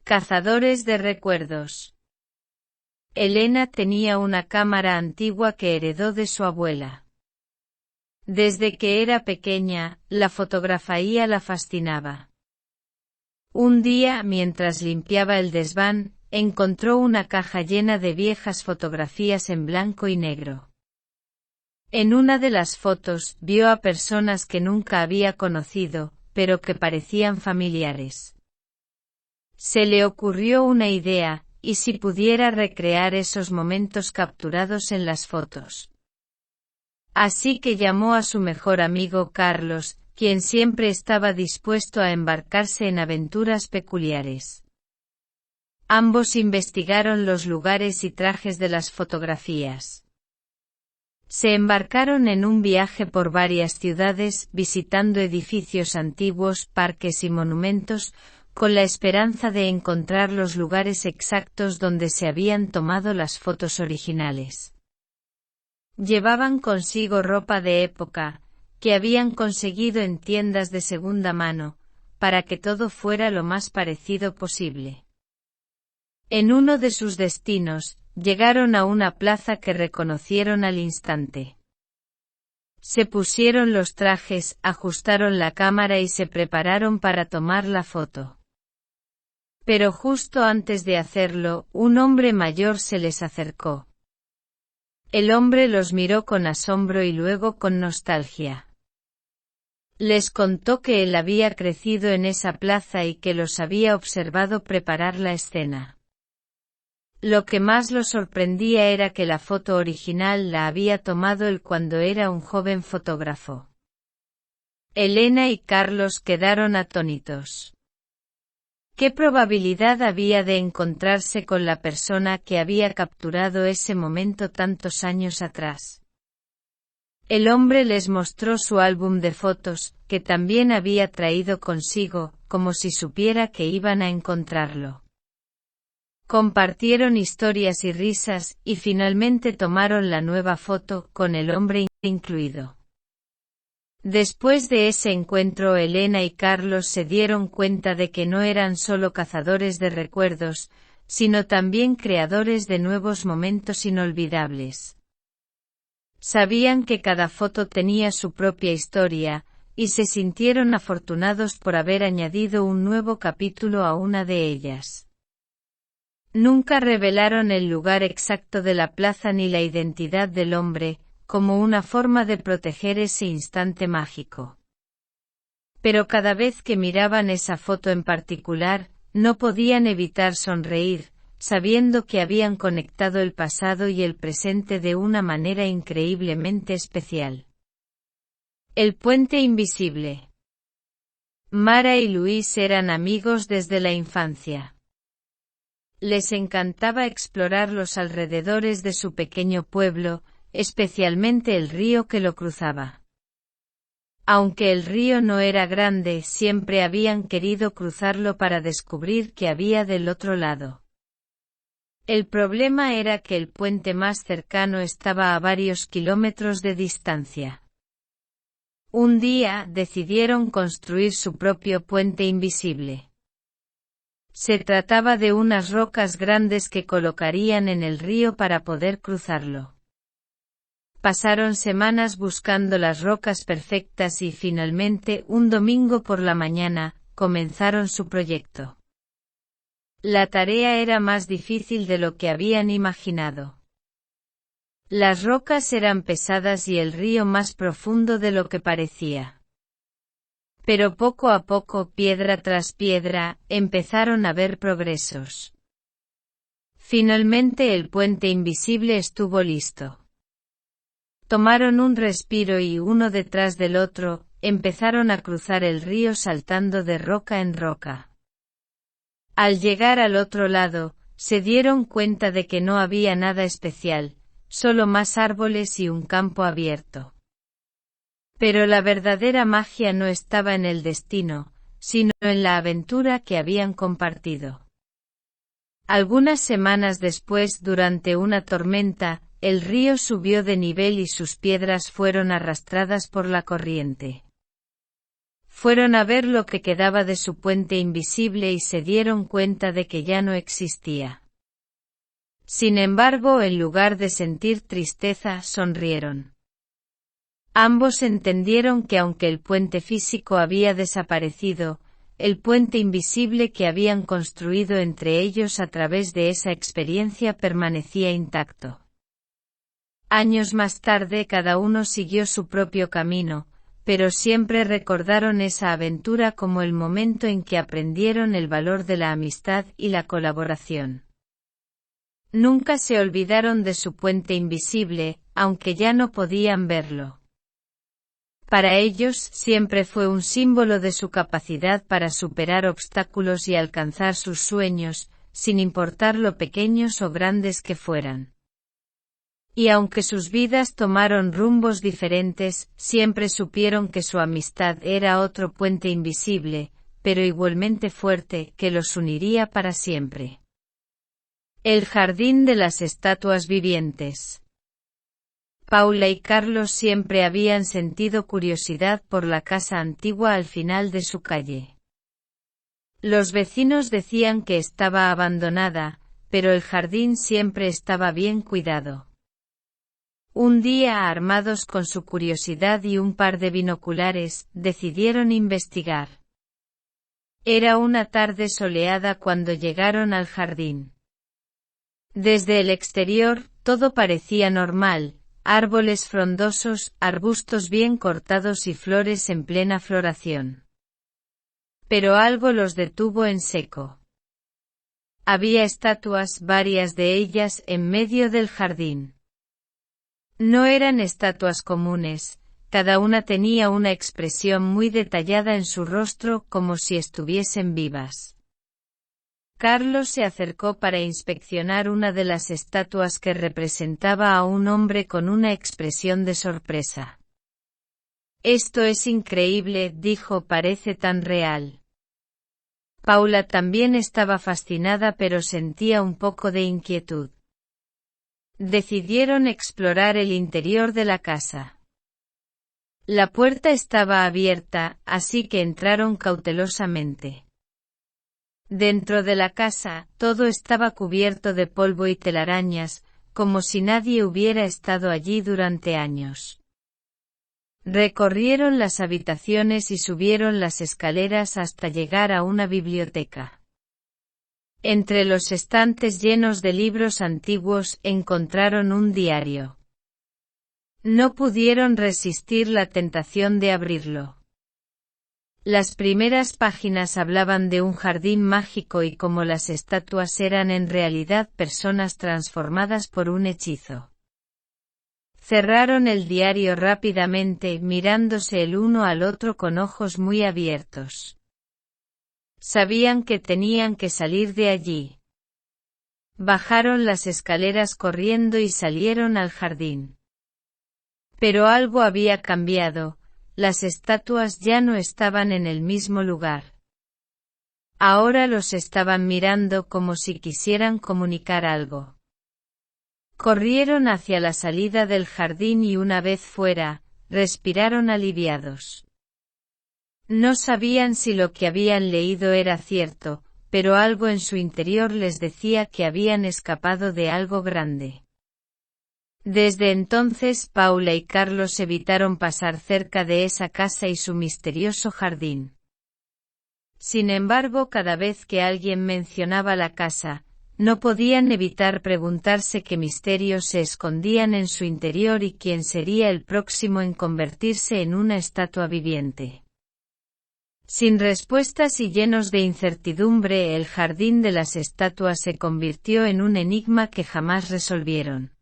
Cazadores de recuerdos. Elena tenía una cámara antigua que heredó de su abuela. Desde que era pequeña, la fotografía la fascinaba. Un día, mientras limpiaba el desván, encontró una caja llena de viejas fotografías en blanco y negro. En una de las fotos, vio a personas que nunca había conocido, pero que parecían familiares. Se le ocurrió una idea, ¿y si pudiera recrear esos momentos capturados en las fotos? Así que llamó a su mejor amigo Carlos, quien siempre estaba dispuesto a embarcarse en aventuras peculiares. Ambos investigaron los lugares y trajes de las fotografías. Se embarcaron en un viaje por varias ciudades, visitando edificios antiguos, parques y monumentos, con la esperanza de encontrar los lugares exactos donde se habían tomado las fotos originales. Llevaban consigo ropa de época, que habían conseguido en tiendas de segunda mano, para que todo fuera lo más parecido posible. En uno de sus destinos, llegaron a una plaza que reconocieron al instante. Se pusieron los trajes, ajustaron la cámara y se prepararon para tomar la foto. Pero justo antes de hacerlo, un hombre mayor se les acercó. El hombre los miró con asombro y luego con nostalgia. Les contó que él había crecido en esa plaza y que los había observado preparar la escena. Lo que más lo sorprendía era que la foto original la había tomado él cuando era un joven fotógrafo. Elena y Carlos quedaron atónitos. ¿Qué probabilidad había de encontrarse con la persona que había capturado ese momento tantos años atrás? El hombre les mostró su álbum de fotos, que también había traído consigo, como si supiera que iban a encontrarlo. Compartieron historias y risas, y finalmente tomaron la nueva foto, con el hombre incluido. Después de ese encuentro, Elena y Carlos se dieron cuenta de que no eran solo cazadores de recuerdos, sino también creadores de nuevos momentos inolvidables. Sabían que cada foto tenía su propia historia, y se sintieron afortunados por haber añadido un nuevo capítulo a una de ellas. Nunca revelaron el lugar exacto de la plaza ni la identidad del hombre, como una forma de proteger ese instante mágico. Pero cada vez que miraban esa foto en particular, no podían evitar sonreír, sabiendo que habían conectado el pasado y el presente de una manera increíblemente especial. El puente invisible. Mara y Luis eran amigos desde la infancia. Les encantaba explorar los alrededores de su pequeño pueblo, especialmente el río que lo cruzaba. Aunque el río no era grande, siempre habían querido cruzarlo para descubrir qué había del otro lado. El problema era que el puente más cercano estaba a varios kilómetros de distancia. Un día, decidieron construir su propio puente invisible. Se trataba de unas rocas grandes que colocarían en el río para poder cruzarlo. Pasaron semanas buscando las rocas perfectas y finalmente, un domingo por la mañana, comenzaron su proyecto. La tarea era más difícil de lo que habían imaginado. Las rocas eran pesadas y el río más profundo de lo que parecía. Pero poco a poco, piedra tras piedra, empezaron a ver progresos. Finalmente el puente invisible estuvo listo. Tomaron un respiro y uno detrás del otro, empezaron a cruzar el río saltando de roca en roca. Al llegar al otro lado, se dieron cuenta de que no había nada especial, solo más árboles y un campo abierto. Pero la verdadera magia no estaba en el destino, sino en la aventura que habían compartido. Algunas semanas después, durante una tormenta, el río subió de nivel y sus piedras fueron arrastradas por la corriente. Fueron a ver lo que quedaba de su puente invisible y se dieron cuenta de que ya no existía. Sin embargo, en lugar de sentir tristeza, sonrieron. Ambos entendieron que aunque el puente físico había desaparecido, el puente invisible que habían construido entre ellos a través de esa experiencia permanecía intacto. Años más tarde cada uno siguió su propio camino, pero siempre recordaron esa aventura como el momento en que aprendieron el valor de la amistad y la colaboración. Nunca se olvidaron de su puente invisible, aunque ya no podían verlo. Para ellos siempre fue un símbolo de su capacidad para superar obstáculos y alcanzar sus sueños, sin importar lo pequeños o grandes que fueran. Y aunque sus vidas tomaron rumbos diferentes, siempre supieron que su amistad era otro puente invisible, pero igualmente fuerte, que los uniría para siempre. El jardín de las estatuas vivientes. Paula y Carlos siempre habían sentido curiosidad por la casa antigua al final de su calle. Los vecinos decían que estaba abandonada, pero el jardín siempre estaba bien cuidado. Un día, armados con su curiosidad y un par de binoculares, decidieron investigar. Era una tarde soleada cuando llegaron al jardín. Desde el exterior, todo parecía normal. Árboles frondosos, arbustos bien cortados y flores en plena floración. Pero algo los detuvo en seco. Había estatuas, varias de ellas, en medio del jardín. No eran estatuas comunes, cada una tenía una expresión muy detallada en su rostro como si estuviesen vivas. Carlos se acercó para inspeccionar una de las estatuas que representaba a un hombre con una expresión de sorpresa. «Esto es increíble», dijo, «parece tan real». Paula también estaba fascinada pero sentía un poco de inquietud. Decidieron explorar el interior de la casa. La puerta estaba abierta, así que entraron cautelosamente. Dentro de la casa, todo estaba cubierto de polvo y telarañas, como si nadie hubiera estado allí durante años. Recorrieron las habitaciones y subieron las escaleras hasta llegar a una biblioteca. Entre los estantes llenos de libros antiguos encontraron un diario. No pudieron resistir la tentación de abrirlo. Las primeras páginas hablaban de un jardín mágico y cómo las estatuas eran en realidad personas transformadas por un hechizo. Cerraron el diario rápidamente, mirándose el uno al otro con ojos muy abiertos. Sabían que tenían que salir de allí. Bajaron las escaleras corriendo y salieron al jardín. Pero algo había cambiado. Las estatuas ya no estaban en el mismo lugar. Ahora los estaban mirando como si quisieran comunicar algo. Corrieron hacia la salida del jardín y una vez fuera, respiraron aliviados. No sabían si lo que habían leído era cierto, pero algo en su interior les decía que habían escapado de algo grande. Desde entonces Paula y Carlos evitaron pasar cerca de esa casa y su misterioso jardín. Sin embargo, cada vez que alguien mencionaba la casa, no podían evitar preguntarse qué misterios se escondían en su interior y quién sería el próximo en convertirse en una estatua viviente. Sin respuestas y llenos de incertidumbre, el jardín de las estatuas se convirtió en un enigma que jamás resolvieron.